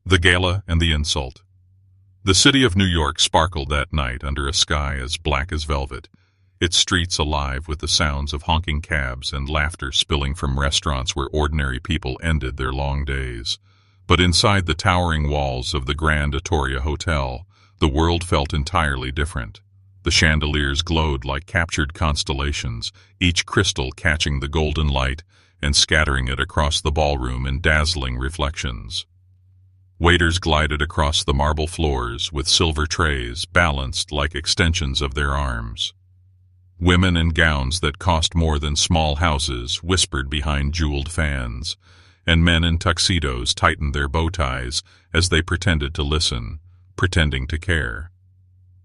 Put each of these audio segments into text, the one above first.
The gala and the insult. The city of New York sparkled that night under a sky as black as velvet, its streets alive with the sounds of honking cabs and laughter spilling from restaurants where ordinary people ended their long days. But inside the towering walls of the Grand Atoria Hotel, the world felt entirely different. The chandeliers glowed like captured constellations, each crystal catching the golden light and scattering it across the ballroom in dazzling reflections. Waiters glided across the marble floors with silver trays balanced like extensions of their arms. Women in gowns that cost more than small houses whispered behind jeweled fans, and men in tuxedos tightened their bow ties as they pretended to listen, pretending to care.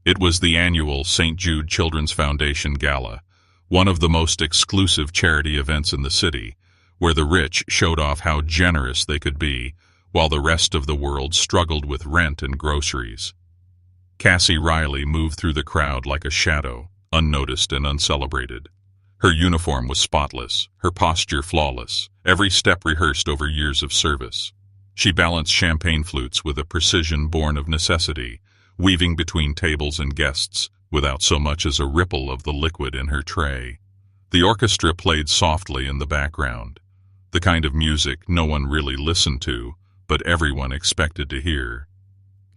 It was the annual St. Jude Children's Foundation Gala, one of the most exclusive charity events in the city, where the rich showed off how generous they could be, while the rest of the world struggled with rent and groceries. Cassie Riley moved through the crowd like a shadow, unnoticed and uncelebrated. Her uniform was spotless, her posture flawless, every step rehearsed over years of service. She balanced champagne flutes with a precision born of necessity, weaving between tables and guests without so much as a ripple of the liquid in her tray. The orchestra played softly in the background, the kind of music no one really listened to, but everyone expected to hear.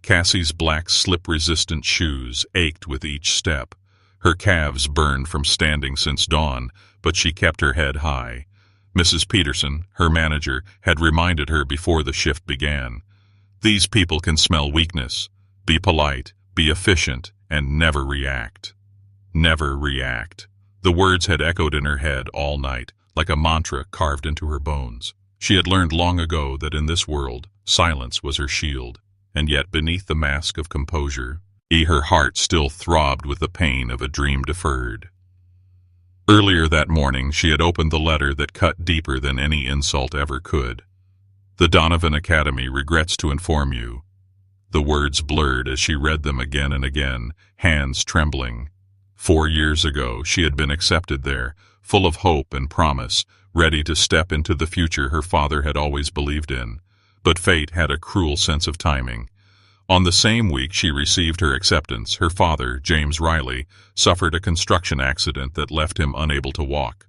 Cassie's black slip-resistant shoes ached with each step. Her calves burned from standing since dawn, but she kept her head high. Mrs. Peterson, her manager, had reminded her before the shift began. These people can smell weakness. Be polite, be efficient, and never react. Never react. The words had echoed in her head all night, like a mantra carved into her bones. She had learned long ago that in this world, silence was her shield, and yet beneath the mask of composure, her heart still throbbed with the pain of a dream deferred. Earlier that morning, she had opened the letter that cut deeper than any insult ever could. The Donovan Academy regrets to inform you. The words blurred as she read them again and again, hands trembling. 4 years ago, she had been accepted there, full of hope and promise, ready to step into the future her father had always believed in. But fate had a cruel sense of timing. On the same week she received her acceptance, her father, James Riley, suffered a construction accident that left him unable to walk.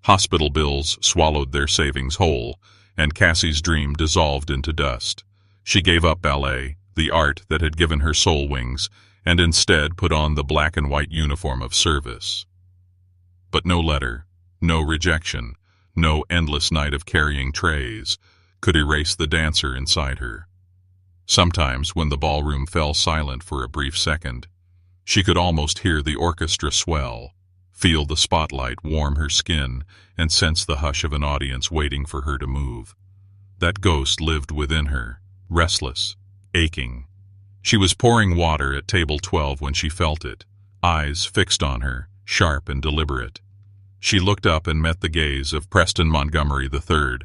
Hospital bills swallowed their savings whole, and Cassie's dream dissolved into dust. She gave up ballet, the art that had given her soul wings, and instead put on the black and white uniform of service. But no letter, no rejection, no endless night of carrying trays could erase the dancer inside her. Sometimes, when the ballroom fell silent for a brief second, she could almost hear the orchestra swell, feel the spotlight warm her skin, and sense the hush of an audience waiting for her to move. That ghost lived within her, restless, aching. She was pouring water at table 12 when she felt it, eyes fixed on her, sharp and deliberate. She looked up and met the gaze of Preston Montgomery III.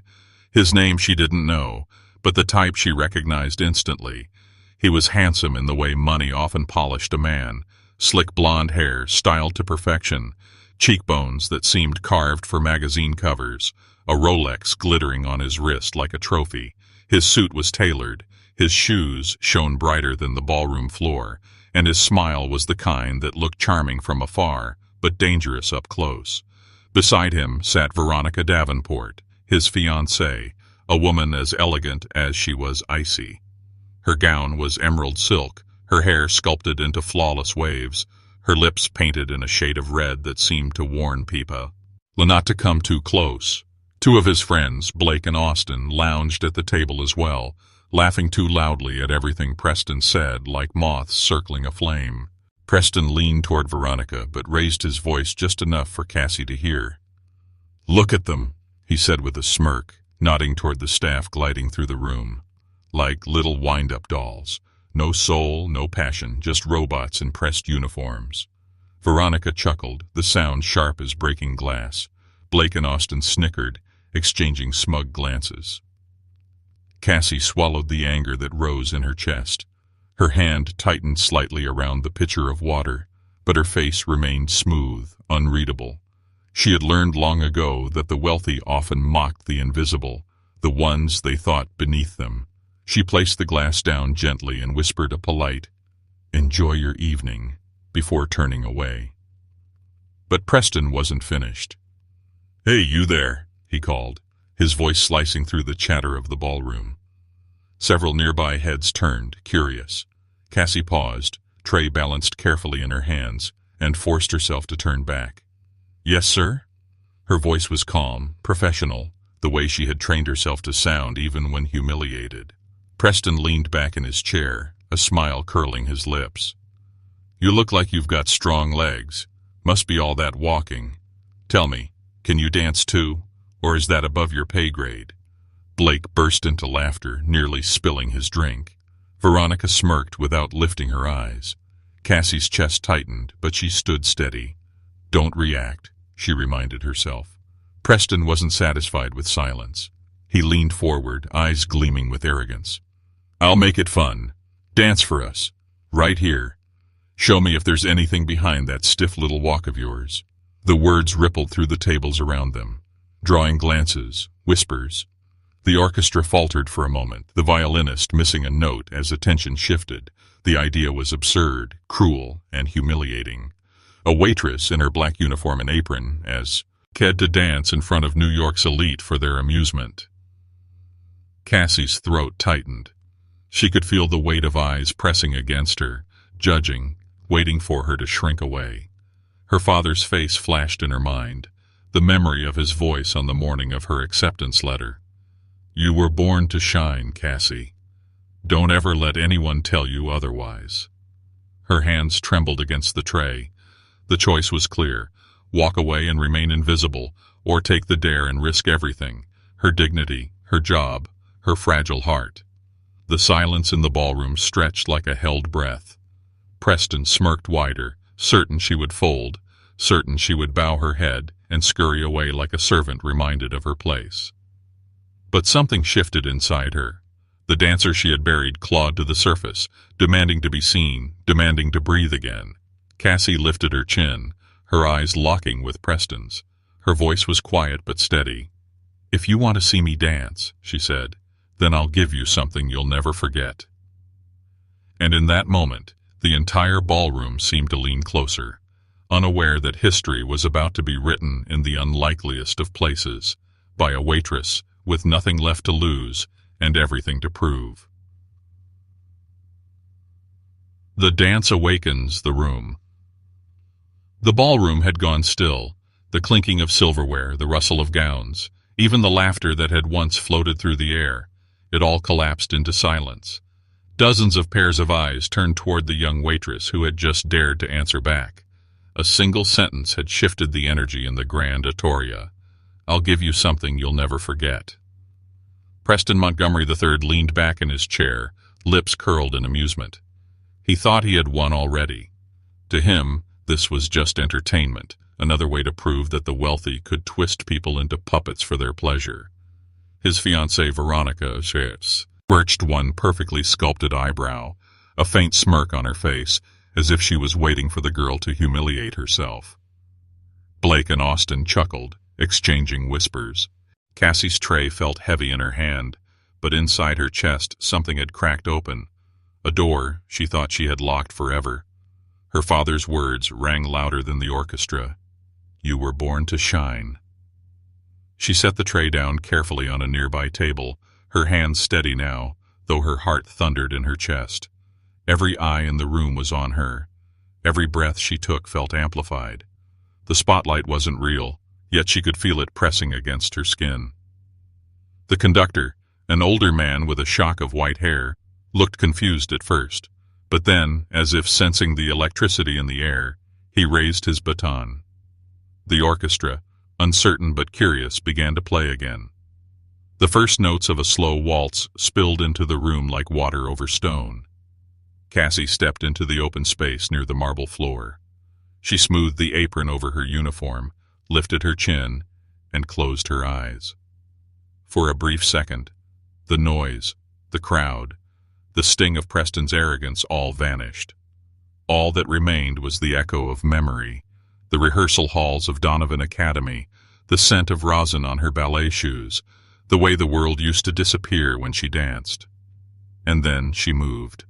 His name she didn't know, but the type she recognized instantly. He was handsome in the way money often polished a man, slick blonde hair styled to perfection, cheekbones that seemed carved for magazine covers, a Rolex glittering on his wrist like a trophy. His suit was tailored, his shoes shone brighter than the ballroom floor, and his smile was the kind that looked charming from afar, but dangerous up close. Beside him sat Veronica Davenport, his fiancée, a woman as elegant as she was icy. Her gown was emerald silk, her hair sculpted into flawless waves, her lips painted in a shade of red that seemed to warn people not to come too close. 2 of his friends, Blake and Austin, lounged at the table as well, laughing too loudly at everything Preston said, like moths circling a flame. Preston leaned toward Veronica, but raised his voice just enough for Cassie to hear. "Look at them," he said with a smirk, nodding toward the staff gliding through the room. Like little wind-up dolls. No soul, no passion, just robots in pressed uniforms. Veronica chuckled, the sound sharp as breaking glass. Blake and Austin snickered, exchanging smug glances. Cassie swallowed the anger that rose in her chest. Her hand tightened slightly around the pitcher of water, but her face remained smooth, unreadable. She had learned long ago that the wealthy often mocked the invisible, the ones they thought beneath them. She placed the glass down gently and whispered a polite, "Enjoy your evening," before turning away. But Preston wasn't finished. "Hey, you there," he called, his voice slicing through the chatter of the ballroom. Several nearby heads turned, curious. Cassie paused, tray balanced carefully in her hands, and forced herself to turn back. "Yes, sir?" Her voice was calm, professional, the way she had trained herself to sound even when humiliated. Preston leaned back in his chair, a smile curling his lips. "You look like you've got strong legs. Must be all that walking. Tell me, can you dance too, or is that above your pay grade?" Blake burst into laughter, nearly spilling his drink. Veronica smirked without lifting her eyes. Cassie's chest tightened, but she stood steady. "Don't react," she reminded herself. Preston wasn't satisfied with silence. He leaned forward, eyes gleaming with arrogance. "I'll make it fun. Dance for us. Right here. Show me if there's anything behind that stiff little walk of yours." The words rippled through the tables around them, drawing glances, whispers. The orchestra faltered for a moment, the violinist missing a note as attention shifted. The idea was absurd, cruel, and humiliating. A waitress in her black uniform and apron, as ked to dance in front of New York's elite for their amusement. Cassie's throat tightened. She could feel the weight of eyes pressing against her, judging, waiting for her to shrink away. Her father's face flashed in her mind, the memory of his voice on the morning of her acceptance letter. "You were born to shine, Cassie. Don't ever let anyone tell you otherwise." Her hands trembled against the tray. The choice was clear: walk away and remain invisible, or take the dare and risk everything: her dignity, her job, her fragile heart. The silence in the ballroom stretched like a held breath. Preston smirked wider, certain she would fold, certain she would bow her head and scurry away like a servant reminded of her place. But something shifted inside her. The dancer she had buried clawed to the surface, demanding to be seen, demanding to breathe again. Cassie lifted her chin, her eyes locking with Preston's. Her voice was quiet but steady. "If you want to see me dance," she said, "then I'll give you something you'll never forget." And in that moment, the entire ballroom seemed to lean closer, unaware that history was about to be written in the unlikeliest of places, by a waitress with nothing left to lose and everything to prove. The dance awakens the room. The ballroom had gone still, the clinking of silverware, the rustle of gowns, even the laughter that had once floated through the air. It all collapsed into silence. Dozens of pairs of eyes turned toward the young waitress who had just dared to answer back. A single sentence had shifted the energy in the grand atoria. "I'll give you something you'll never forget." Preston Montgomery III leaned back in his chair, lips curled in amusement. He thought he had won already. To him, this was just entertainment, another way to prove that the wealthy could twist people into puppets for their pleasure. His fiancée Veronica perched one perfectly sculpted eyebrow, a faint smirk on her face, as if she was waiting for the girl to humiliate herself. Blake and Austin chuckled, exchanging whispers. Cassie's tray felt heavy in her hand, but inside her chest something had cracked open. A door she thought she had locked forever. Her father's words rang louder than the orchestra. "You were born to shine." She set the tray down carefully on a nearby table, her hands steady now, though her heart thundered in her chest. Every eye in the room was on her. Every breath she took felt amplified. The spotlight wasn't real, yet she could feel it pressing against her skin. The conductor, an older man with a shock of white hair, looked confused at first, but then, as if sensing the electricity in the air, he raised his baton. The orchestra, uncertain but curious, began to play again. The first notes of a slow waltz spilled into the room like water over stone. Cassie stepped into the open space near the marble floor. She smoothed the apron over her uniform, lifted her chin, and closed her eyes. For a brief second, the noise, the crowd, the sting of Preston's arrogance all vanished. All that remained was the echo of memory, the rehearsal halls of Donovan Academy, the scent of rosin on her ballet shoes, the way the world used to disappear when she danced. and then she moved.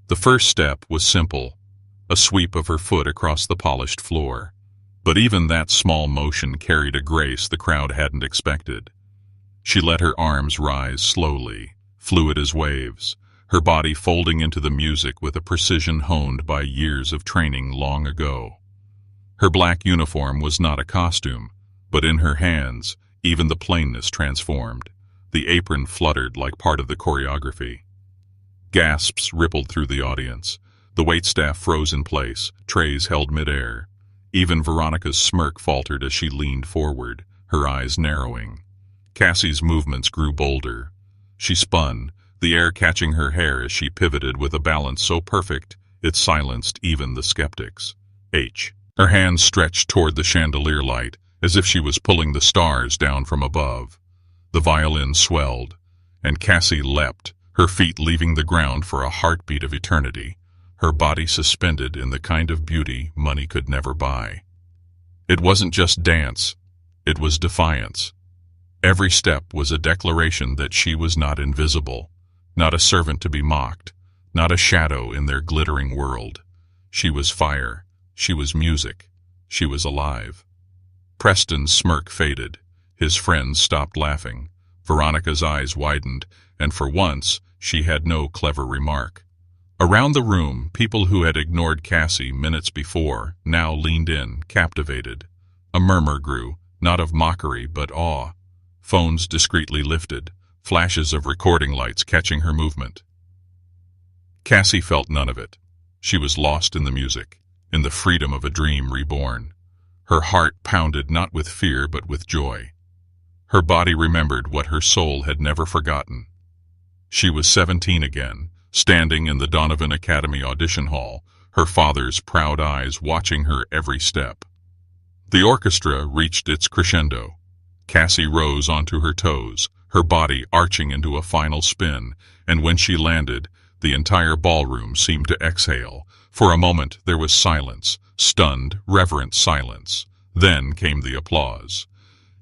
The first step was simple, a sweep of her foot across the polished floor. But even that small motion carried a grace the crowd hadn't expected. She let her arms rise slowly, fluid as waves, her body folding into the music with a precision honed by years of training long ago. Her black uniform was not a costume, but in her hands, even the plainness transformed. The apron fluttered like part of the choreography. Gasps rippled through the audience. The waitstaff froze in place, trays held midair. Even Veronica's smirk faltered as she leaned forward, her eyes narrowing. Cassie's movements grew bolder. She spun, the air catching her hair as she pivoted with a balance so perfect it silenced even the skeptics. Her hands stretched toward the chandelier light, as if she was pulling the stars down from above. The violin swelled, and Cassie leapt, her feet leaving the ground for a heartbeat of eternity, her body suspended in the kind of beauty money could never buy. It wasn't just dance, it was defiance. Every step was a declaration that she was not invisible, not a servant to be mocked, not a shadow in their glittering world. She was fire, she was music, she was alive. Preston's smirk faded. His friends stopped laughing. Veronica's eyes widened, and for once, she had no clever remark. Around the room, people who had ignored Cassie minutes before now leaned in, captivated. A murmur grew, not of mockery but awe. Phones discreetly lifted, flashes of recording lights catching her movement. Cassie felt none of it. She was lost in the music, in the freedom of a dream reborn. Her heart pounded not with fear but with joy. Her body remembered what her soul had never forgotten. She was 17 again, standing in the Donovan Academy audition hall, her father's proud eyes watching her every step. The orchestra reached its crescendo. Cassie rose onto her toes, her body arching into a final spin, and when she landed, the entire ballroom seemed to exhale. For a moment there was silence, stunned, reverent silence. Then came the applause.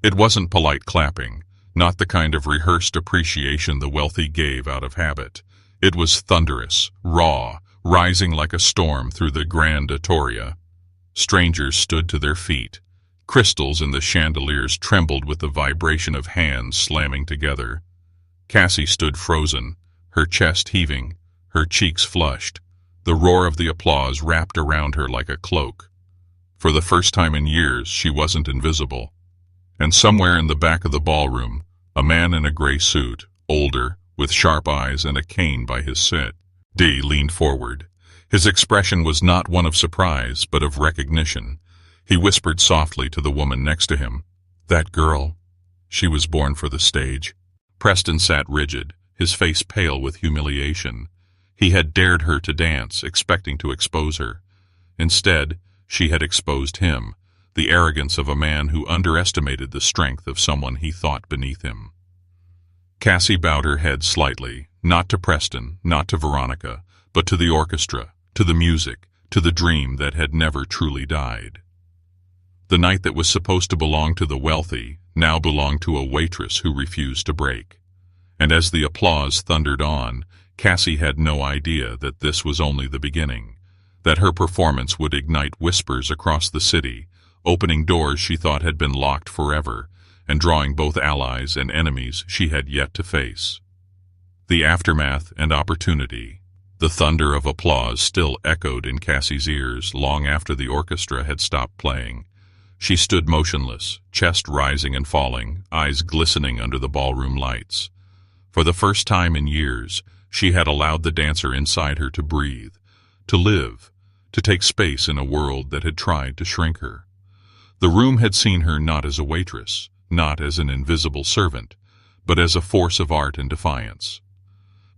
It wasn't polite clapping, not the kind of rehearsed appreciation the wealthy gave out of habit. It was thunderous, raw, rising like a storm through the grand atoria. Strangers stood to their feet. Crystals in the chandeliers trembled with the vibration of hands slamming together. Cassie stood frozen, her chest heaving, her cheeks flushed. The roar of the applause wrapped around her like a cloak. For the first time in years, she wasn't invisible. And somewhere in the back of the ballroom, a man in a gray suit, older, with sharp eyes and a cane by his side, leaned forward. His expression was not one of surprise, but of recognition. He whispered softly to the woman next to him, "That girl, she was born for the stage." Preston sat rigid, his face pale with humiliation. He had dared her to dance, expecting to expose her. Instead, she had exposed him, the arrogance of a man who underestimated the strength of someone he thought beneath him. Cassie bowed her head slightly, not to Preston, not to Veronica, but to the orchestra, to the music, to the dream that had never truly died. The night that was supposed to belong to the wealthy now belonged to a waitress who refused to break. And as the applause thundered on, Cassie had no idea that this was only the beginning, that her performance would ignite whispers across the city, opening doors she thought had been locked forever, and drawing both allies and enemies she had yet to face. The aftermath and opportunity. The thunder of applause still echoed in Cassie's ears long after the orchestra had stopped playing. She stood motionless, chest rising and falling, eyes glistening under the ballroom lights. For the first time in years, she had allowed the dancer inside her to breathe, to live, to take space in a world that had tried to shrink her. The room had seen her not as a waitress, not as an invisible servant, but as a force of art and defiance.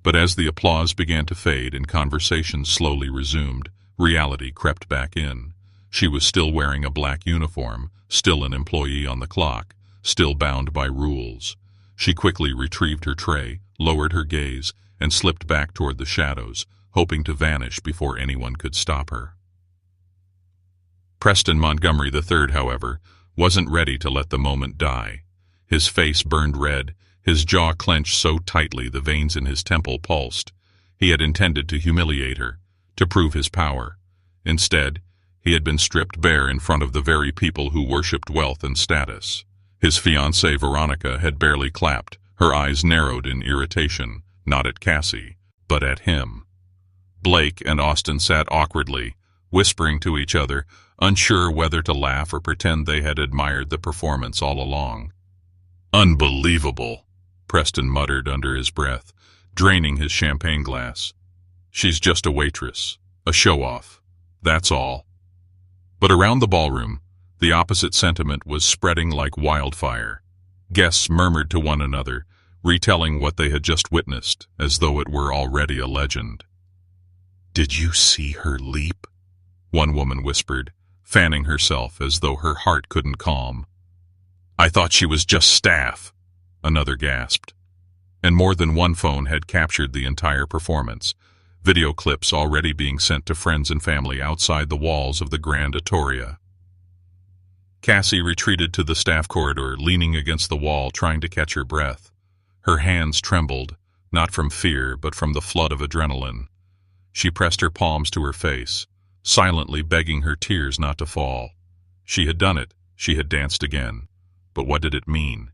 But as the applause began to fade and conversation slowly resumed, reality crept back in. She was still wearing a black uniform, still an employee on the clock, still bound by rules. She quickly retrieved her tray, lowered her gaze, and slipped back toward the shadows, hoping to vanish before anyone could stop her. Preston Montgomery III, however, wasn't ready to let the moment die. His face burned red, His jaw clenched so tightly the veins in his temple pulsed. He had intended to humiliate her, to prove his power. Instead, he had been stripped bare in front of the very people who worshipped wealth and status. His fiancée Veronica had barely clapped, her eyes narrowed in irritation, not at Cassie, but at him. Blake and Austin sat awkwardly, whispering to each other, unsure whether to laugh or pretend they had admired the performance all along. "Unbelievable," Preston muttered under his breath, draining his champagne glass. "She's just a waitress, a show-off, that's all." But around the ballroom, the opposite sentiment was spreading like wildfire. Guests murmured to one another, retelling what they had just witnessed, as though it were already a legend. "Did you see her leap?" one woman whispered, fanning herself as though her heart couldn't calm. "I thought she was just staff," another gasped. And more than one phone had captured the entire performance, video clips already being sent to friends and family outside the walls of the Grand Atoria. Cassie retreated to the staff corridor, leaning against the wall, trying to catch her breath. Her hands trembled, not from fear, but from the flood of adrenaline. She pressed her palms to her face, silently begging her tears not to fall. She had done it. She had danced again. But what did it mean?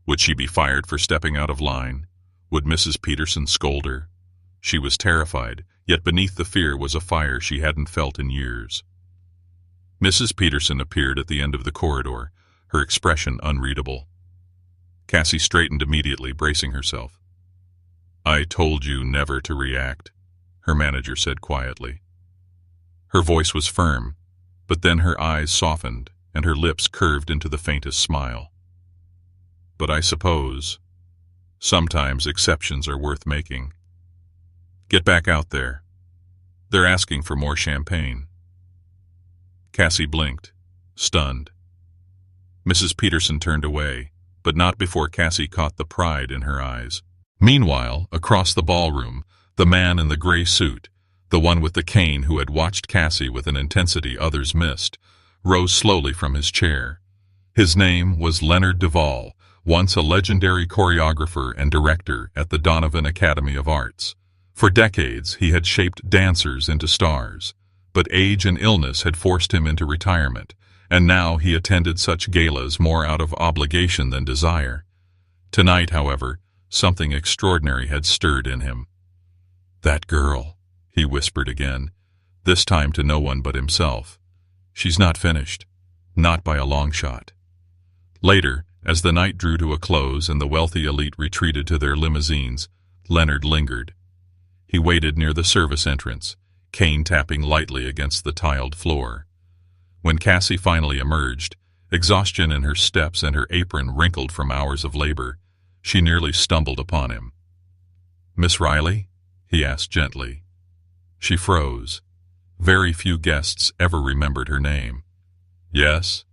Would she be fired for stepping out of line? Would Mrs. Peterson scold her? She was terrified, yet beneath the fear was a fire she hadn't felt in years. Mrs. Peterson appeared at the end of the corridor, her expression unreadable. Cassie straightened immediately, bracing herself. "I told you never to react," her manager said quietly. Her voice was firm, but then her eyes softened and her lips curved into the faintest smile. "But I suppose sometimes exceptions are worth making. Get back out there. They're asking for more champagne." Cassie blinked, stunned. Mrs. Peterson turned away, but not before Cassie caught the pride in her eyes. Meanwhile, across the ballroom, the man in the gray suit, the one with the cane who had watched Cassie with an intensity others missed, rose slowly from his chair. His name was Leonard Duvall, once a legendary choreographer and director at the Donovan Academy of Arts. For decades, he had shaped dancers into stars, but age and illness had forced him into retirement, and now he attended such galas more out of obligation than desire. Tonight, however, something extraordinary had stirred in him. "That girl," he whispered again, this time to no one but himself. "She's not finished, not by a long shot." Later, as the night drew to a close and the wealthy elite retreated to their limousines, Leonard lingered. He waited near the service entrance, cane tapping lightly against the tiled floor. When Cassie finally emerged, exhaustion in her steps and her apron wrinkled from hours of labor, she nearly stumbled upon him. "Miss Riley?" he asked gently. She froze. Very few guests ever remembered her name. "Yes?"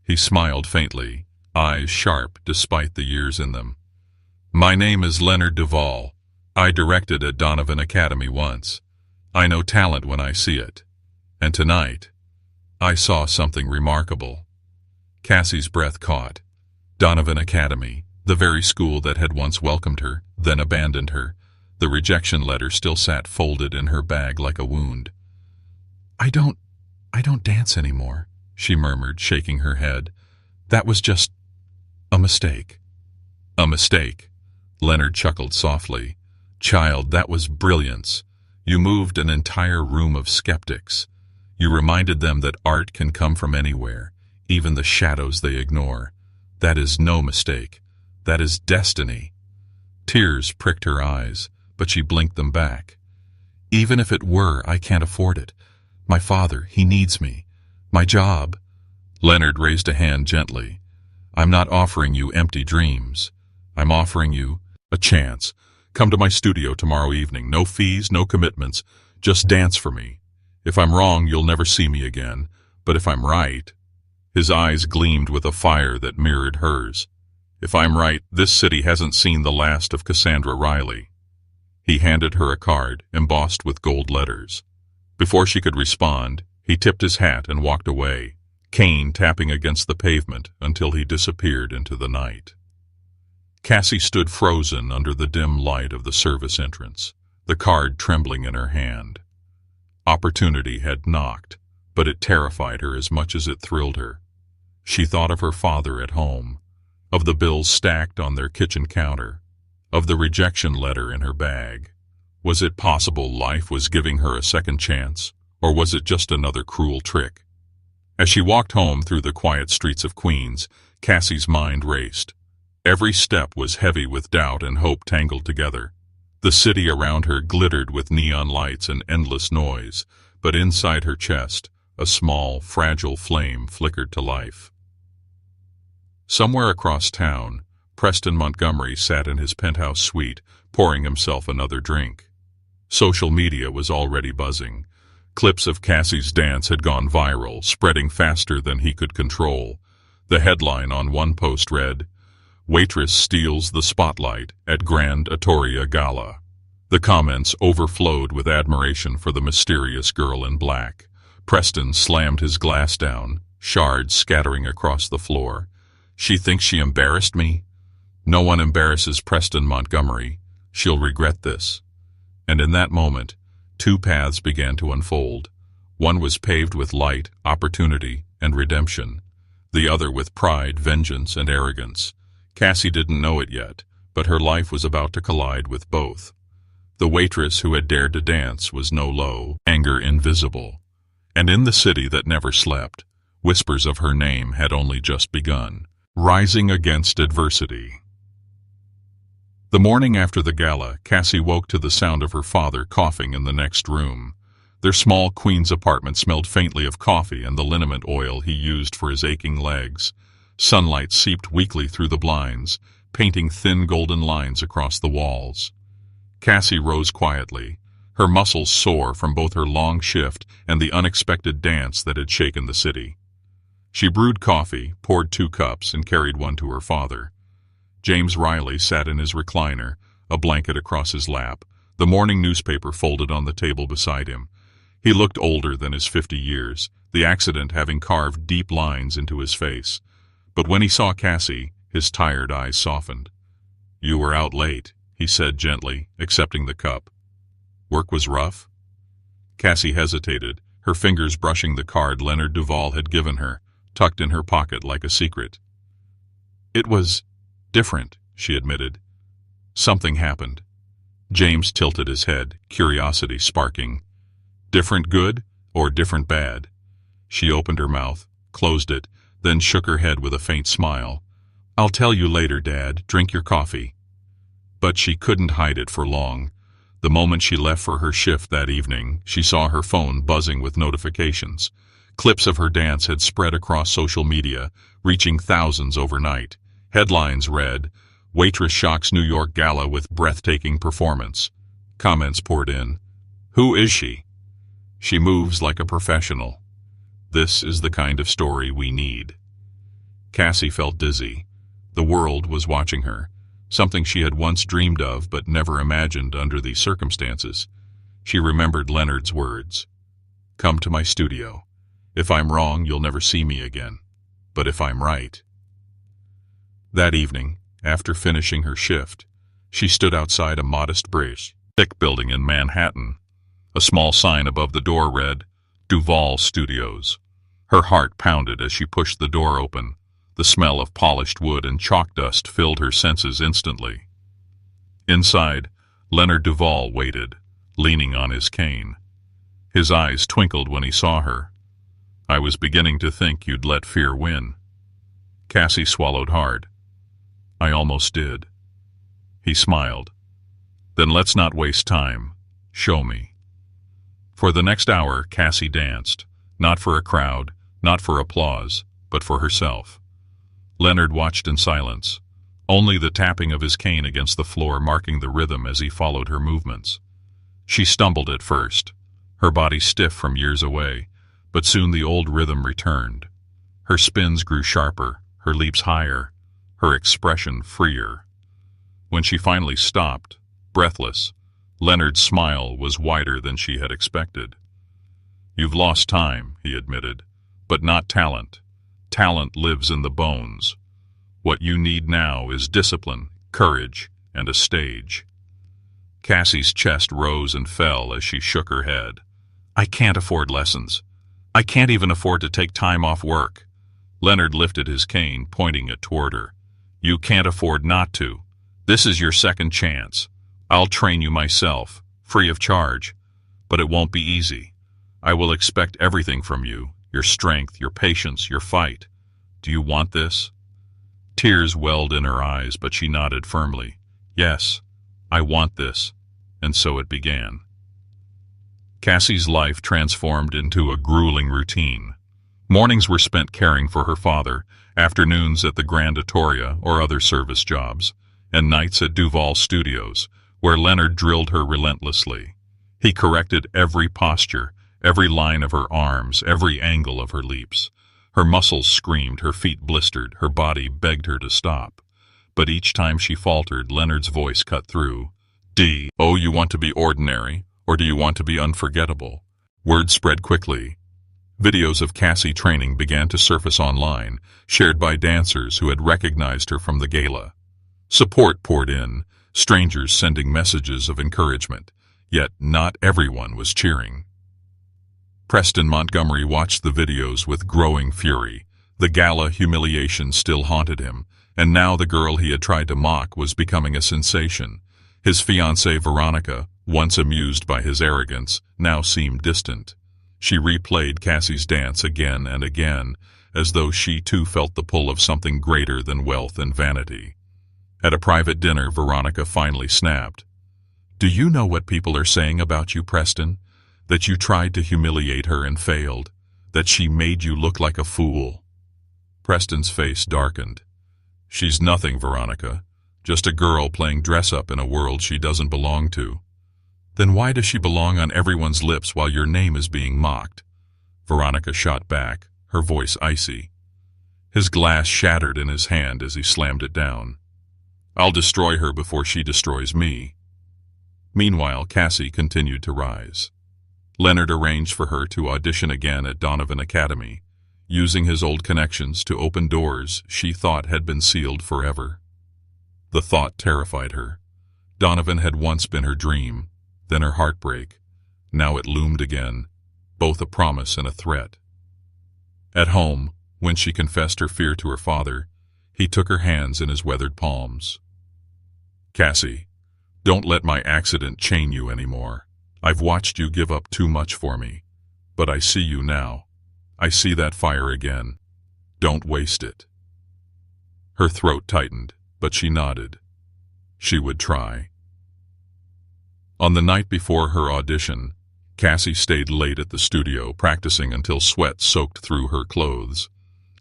He smiled faintly, eyes sharp despite the years in them. "My name is Leonard Duvall. I directed at Donovan Academy once. I know talent when I see it. And tonight, I saw something remarkable." Cassie's breath caught. Donovan Academy, the very school that had once welcomed her, then abandoned her. The rejection letter still sat folded in her bag like a wound. I don't dance anymore," she murmured, shaking her head. "That was just a mistake." "A mistake," Leonard chuckled softly. "Child, that was brilliance. You moved an entire room of skeptics. You reminded them that art can come from anywhere, even the shadows they ignore. That is no mistake. That is destiny." Tears pricked her eyes, but she blinked them back. "Even if it were, I can't afford it. My father, he needs me. My job." Leonard raised a hand gently. "I'm not offering you empty dreams. I'm offering you a chance. Come to my studio tomorrow evening. No fees, no commitments. Just dance for me. If I'm wrong, you'll never see me again. But if I'm right..." His eyes gleamed with a fire that mirrored hers. "If I'm right, this city hasn't seen the last of Cassandra Riley." He handed her a card, embossed with gold letters. Before she could respond, he tipped his hat and walked away, cane tapping against the pavement until he disappeared into the night. Cassie stood frozen under the dim light of the service entrance, the card trembling in her hand. Opportunity had knocked, but it terrified her as much as it thrilled her. She thought of her father at home, of the bills stacked on their kitchen counter, of the rejection letter in her bag. Was it possible life was giving her a second chance, or was it just another cruel trick? As she walked home through the quiet streets of Queens, Cassie's mind raced. Every step was heavy with doubt and hope tangled together. The city around her glittered with neon lights and endless noise, but inside her chest, a small, fragile flame flickered to life. Somewhere across town, Preston Montgomery sat in his penthouse suite, pouring himself another drink. Social media was already buzzing. Clips of Cassie's dance had gone viral, spreading faster than he could control. The headline on one post read, "Waitress steals the spotlight at Grand Atoria Gala." The comments overflowed with admiration for the mysterious girl in black. Preston slammed his glass down, shards scattering across the floor. "She thinks she embarrassed me? No one embarrasses Preston Montgomery. She'll regret this." And in that moment, two paths began to unfold. One was paved with light, opportunity, and redemption. The other with pride, vengeance, and arrogance. Cassie didn't know it yet, but her life was about to collide with both. The waitress who had dared to dance was no longer invisible. And in the city that never slept, whispers of her name had only just begun, rising against adversity. The morning after the gala, Cassie woke to the sound of her father coughing in the next room. Their small Queens apartment smelled faintly of coffee and the liniment oil he used for his aching legs. Sunlight seeped weakly through the blinds, painting thin golden lines across the walls. Cassie rose quietly, her muscles sore from both her long shift and the unexpected dance that had shaken the city. She brewed coffee, poured 2 cups, and carried one to her father. James Riley sat in his recliner, a blanket across his lap, the morning newspaper folded on the table beside him. He looked older than his 50 years, the accident having carved deep lines into his face. But when he saw Cassie, his tired eyes softened. "You were out late," he said gently, accepting the cup. "Work was rough?" Cassie hesitated, her fingers brushing the card Leonard Duval had given her, tucked in her pocket like a secret. "It was different," she admitted. "Something happened." James tilted his head, curiosity sparking. "Different good or different bad?" She opened her mouth, closed it, then shook her head with a faint smile. "I'll tell you later, Dad. Drink your coffee." But she couldn't hide it for long. The moment she left for her shift that evening, she saw her phone buzzing with notifications. Clips of her dance had spread across social media, reaching thousands overnight. Headlines read, "Waitress shocks New York gala with breathtaking performance." Comments poured in. "Who is she?" "She moves like a professional." "This is the kind of story we need." Cassie felt dizzy. The world was watching her, something she had once dreamed of but never imagined under these circumstances. She remembered Leonard's words. "Come to my studio. If I'm wrong, you'll never see me again. But if I'm right." That evening, after finishing her shift, she stood outside a modest brick building in Manhattan. A small sign above the door read, "Duval Studios." Her heart pounded as she pushed the door open. The smell of polished wood and chalk dust filled her senses instantly. Inside, Leonard Duval waited, leaning on his cane. His eyes twinkled when he saw her. "I was beginning to think you'd let fear win." Cassie swallowed hard. "I almost did." He smiled. "Then let's not waste time. Show me." For the next hour, Cassie danced, not for a crowd, not for applause, but for herself. Leonard watched in silence, only the tapping of his cane against the floor marking the rhythm as he followed her movements. She stumbled at first, her body stiff from years away, but soon the old rhythm returned. Her spins grew sharper, her leaps higher, her expression freer. When she finally stopped, breathless, Leonard's smile was wider than she had expected. "You've lost time," he admitted, "but not talent. Talent lives in the bones. What you need now is discipline, courage, and a stage. Cassie's chest rose and fell as she shook her head. I can't afford lessons. I can't even afford to take time off work. Leonard lifted his cane, pointing it toward her. You can't afford not to. This is your second chance. I'll train you myself, free of charge. But it won't be easy. I will expect everything from you, your strength, your patience, your fight. Do you want this? Tears welled in her eyes, but she nodded firmly. Yes, I want this. And so it began. Cassie's life transformed into a grueling routine. Mornings were spent caring for her father, afternoons at the Grand Atoria or other service jobs, and nights at Duval Studios, where Leonard drilled her relentlessly. He corrected every posture, every line of her arms, every angle of her leaps. Her muscles screamed, her feet blistered, her body begged her to stop. But each time she faltered, Leonard's voice cut through. Oh, you want to be ordinary, or do you want to be unforgettable? Word spread quickly. Videos of Cassie training began to surface online, shared by dancers who had recognized her from the gala. Support poured in, strangers sending messages of encouragement, yet not everyone was cheering. Preston Montgomery watched the videos with growing fury. The gala humiliation still haunted him, and now the girl he had tried to mock was becoming a sensation. His fiancée Veronica, once amused by his arrogance, now seemed distant. She replayed Cassie's dance again and again, as though she too felt the pull of something greater than wealth and vanity. At a private dinner, Veronica finally snapped. Do you know what people are saying about you, Preston? That you tried to humiliate her and failed. That she made you look like a fool. Preston's face darkened. She's nothing, Veronica. Just a girl playing dress-up in a world she doesn't belong to. Then why does she belong on everyone's lips while your name is being mocked? Veronica shot back, her voice icy. His glass shattered in his hand as he slammed it down. I'll destroy her before she destroys me. Meanwhile, Cassie continued to rise. Leonard arranged for her to audition again at Donovan Academy, using his old connections to open doors she thought had been sealed forever. The thought terrified her. Donovan had once been her dream, then her heartbreak. Now it loomed again, both a promise and a threat. At home, when she confessed her fear to her father, he took her hands in his weathered palms. Cassie, don't let my accident chain you anymore. I've watched you give up too much for me, but I see you now. I see that fire again. Don't waste it. Her throat tightened, but she nodded. She would try. On the night before her audition, Cassie stayed late at the studio, practicing until sweat soaked through her clothes.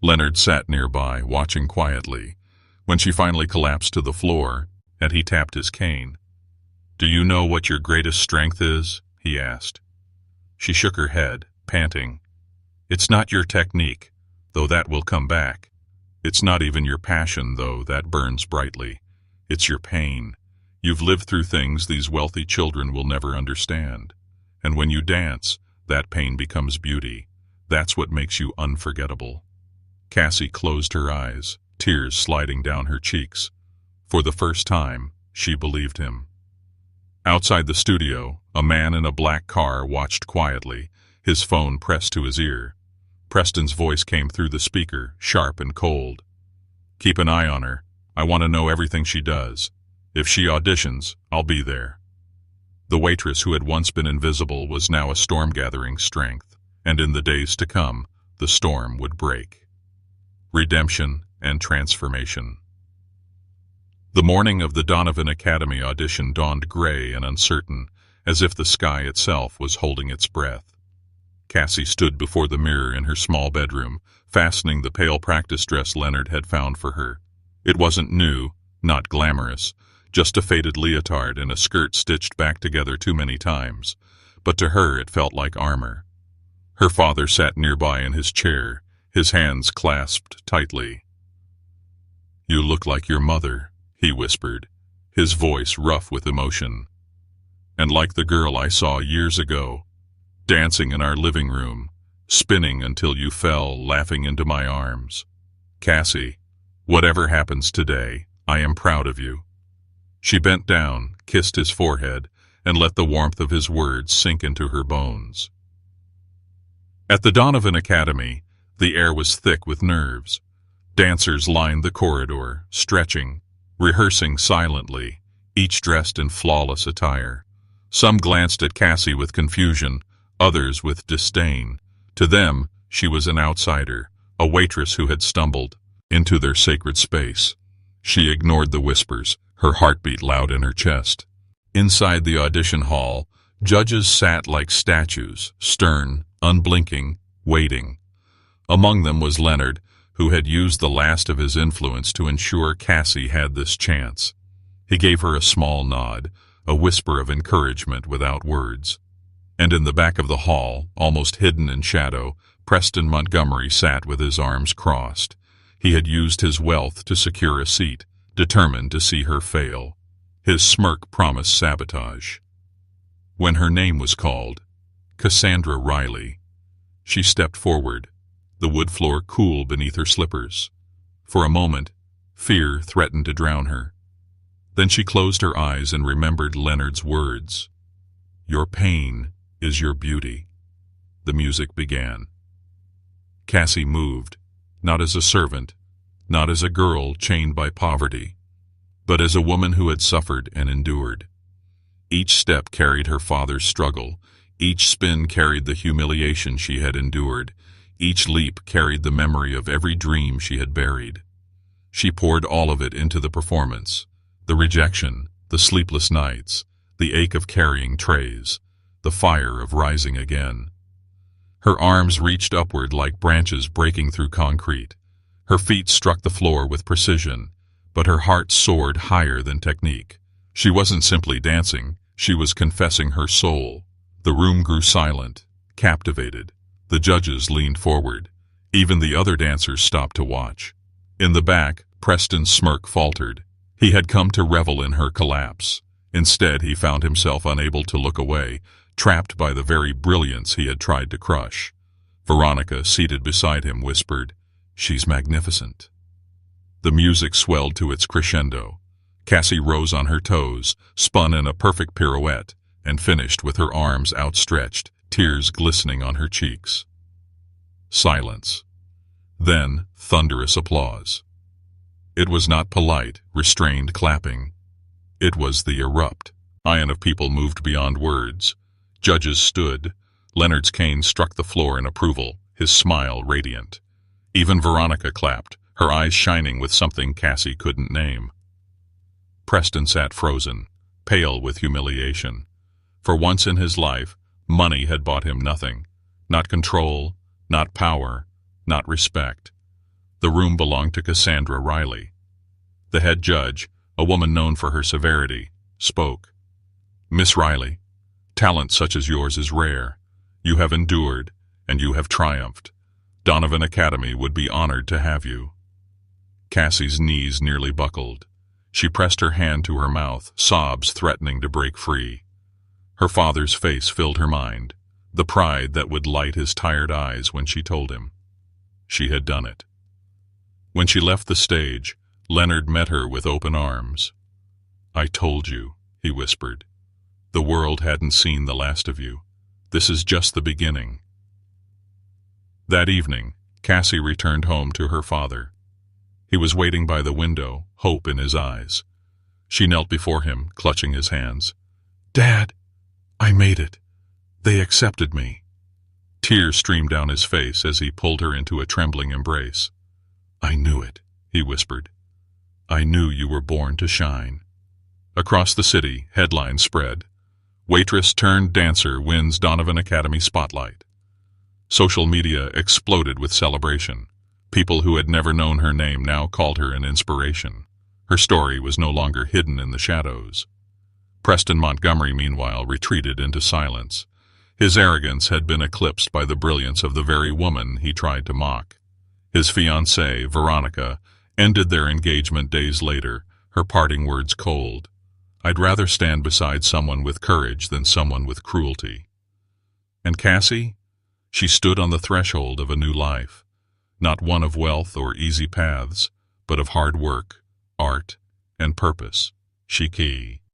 Leonard sat nearby, watching quietly. When she finally collapsed to the floor, and he tapped his cane. Do you know what your greatest strength is? He asked. She shook her head, panting. It's not your technique, though that will come back. It's not even your passion, though that burns brightly. It's your pain. You've lived through things these wealthy children will never understand. And when you dance, that pain becomes beauty. That's what makes you unforgettable. Cassie closed her eyes, tears sliding down her cheeks. For the first time, she believed him. Outside the studio, a man in a black car watched quietly, his phone pressed to his ear. Preston's voice came through the speaker, sharp and cold. Keep an eye on her. I want to know everything she does. If she auditions, I'll be there. The waitress who had once been invisible was now a storm-gathering strength, and in the days to come, the storm would break. Redemption and transformation. The morning of the Donovan Academy audition dawned gray and uncertain, as if the sky itself was holding its breath. Cassie stood before the mirror in her small bedroom, fastening the pale practice dress Leonard had found for her. It wasn't new, not glamorous, just a faded leotard and a skirt stitched back together too many times, but to her it felt like armor. Her father sat nearby in his chair, his hands clasped tightly. You look like your mother, he whispered, his voice rough with emotion. And like the girl I saw years ago, dancing in our living room, spinning until you fell, laughing into my arms. Cassie, whatever happens today, I am proud of you. She bent down, kissed his forehead, and let the warmth of his words sink into her bones. At the Donovan Academy, the air was thick with nerves. Dancers lined the corridor, stretching, rehearsing silently, each dressed in flawless attire. Some glanced at Cassie with confusion, others with disdain. To them, she was an outsider, a waitress who had stumbled into their sacred space. She ignored the whispers, her heartbeat loud in her chest. Inside the audition hall, judges sat like statues, stern, unblinking, waiting. Among them was Leonard, who had used the last of his influence to ensure Cassie had this chance. He gave her a small nod, a whisper of encouragement without words. And in the back of the hall, almost hidden in shadow, Preston Montgomery sat with his arms crossed. He had used his wealth to secure a seat, determined to see her fail. His smirk promised sabotage. When her name was called, Cassandra Riley, she stepped forward, the wood floor cool beneath her slippers. For a moment, fear threatened to drown her. Then she closed her eyes and remembered Leonard's words. "Your pain is your beauty." The music began. Cassie moved, not as a servant, not as a girl chained by poverty, but as a woman who had suffered and endured. Each step carried her father's struggle, each spin carried the humiliation she had endured, each leap carried the memory of every dream she had buried. She poured all of it into the performance, the rejection, the sleepless nights, the ache of carrying trays, the fire of rising again. Her arms reached upward like branches breaking through concrete. Her feet struck the floor with precision, but her heart soared higher than technique. She wasn't simply dancing, she was confessing her soul. The room grew silent, captivated. The judges leaned forward. Even the other dancers stopped to watch. In the back, Preston's smirk faltered. He had come to revel in her collapse. Instead, he found himself unable to look away, trapped by the very brilliance he had tried to crush. Veronica, seated beside him, whispered, "She's magnificent." The music swelled to its crescendo. Cassie rose on her toes, spun in a perfect pirouette, and finished with her arms outstretched, tears glistening on her cheeks. Silence. Then thunderous applause. It was not polite, restrained clapping. It was the erupt. Ion of people moved beyond words. Judges stood. Leonard's cane struck the floor in approval, his smile radiant. Even Veronica clapped, her eyes shining with something Cassie couldn't name. Preston sat frozen, pale with humiliation. For once in his life, money had bought him nothing. Not control, not power, not respect. The room belonged to Cassandra Riley. The head judge, a woman known for her severity, spoke. "Miss Riley, talent such as yours is rare. You have endured, and you have triumphed. Donovan Academy would be honored to have you." Cassie's knees nearly buckled. She pressed her hand to her mouth, sobs threatening to break free. Her father's face filled her mind, the pride that would light his tired eyes when she told him. She had done it. When she left the stage, Leonard met her with open arms. "I told you," he whispered. "The world hadn't seen the last of you. This is just the beginning." That evening, Cassie returned home to her father. He was waiting by the window, hope in his eyes. She knelt before him, clutching his hands. "Dad, I made it. They accepted me." Tears streamed down his face as he pulled her into a trembling embrace. "I knew it," he whispered. "I knew you were born to shine." Across the city, headlines spread. Waitress turned dancer wins Donovan Academy spotlight. Social media exploded with celebration. People who had never known her name now called her an inspiration. Her story was no longer hidden in the shadows. Preston Montgomery, meanwhile, retreated into silence. His arrogance had been eclipsed by the brilliance of the very woman he tried to mock. His fiancée, Veronica, ended their engagement days later, her parting words cold. "I'd rather stand beside someone with courage than someone with cruelty." And Cassie? She stood on the threshold of a new life, not one of wealth or easy paths, but of hard work, art, and purpose. She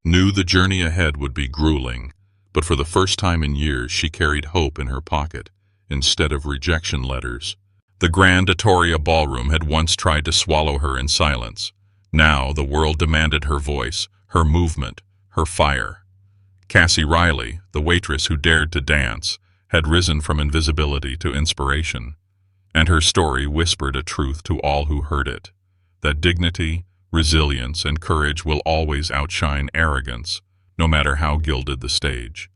knew the journey ahead would be grueling, but for the first time in years she carried hope in her pocket, instead of rejection letters. The Grand Atoria ballroom had once tried to swallow her in silence. Now the world demanded her voice, her movement, her fire. Cassie Riley, the waitress who dared to dance, had risen from invisibility to inspiration, and her story whispered a truth to all who heard it, that dignity, resilience, and courage will always outshine arrogance, no matter how gilded the stage.